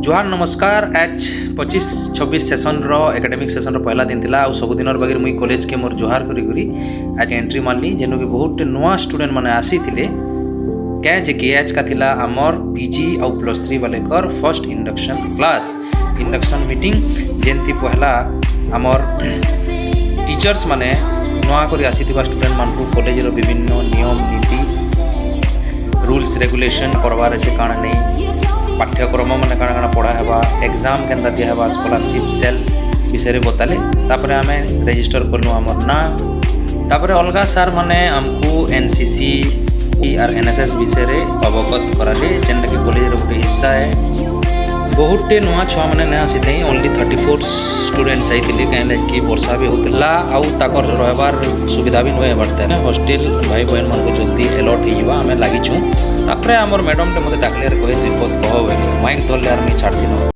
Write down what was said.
जोहार नमस्कार। आज 25-26 सेसन रो एकेडमिक सेसन रो पहला दिन थिला आ सब दिन बगैर मुई कॉलेज के मोर जोहार करी करी आज एंट्री मारली जेनु कि बहुत नुआ स्टूडेंट माने आसी थिले क्या जे कि आज का थिला हमर पीजी और +3 वाले कर फर्स्ट इंडक्शन मीटिंग जेंती पहला हमर टीचर्स माने नुआ करी आसी थिबा स्टूडेंट मान को कॉलेज रो विभिन्न नियम नीति रूल्स रेगुलेशन करवार अछि काना नहीं पाठ्यक्रम मैंने काଣା काଣା पढ़ा हेबा एग्जाम केन्ता दिया हेबा स्कॉलरशिप सेल विषय बताले तापरे आमे रजिस्टर करनु हमर ना तापरे अलगा सर माने हमको एनसीसी और एनएसएस विषय रे अवगत कराले जेनटा कि कॉलेज रो गोटे हिस्सा है। बहुतटे नुआ छुआ मैंने ना आसी ओनली 34 स्टूडेंट्स आइथिले कहीं कि वर्षा भी होता आउ ताकर रहबार सुविधा भी नुए बारते ना हॉस्टल भाई बहन मन को जल्दी अलॉट होइबा हमें लागिछु तापरे हमर मैडम टे मते डाकले कहे तुई बहुत कहो माइक धरले आर मी छाड़थिनो।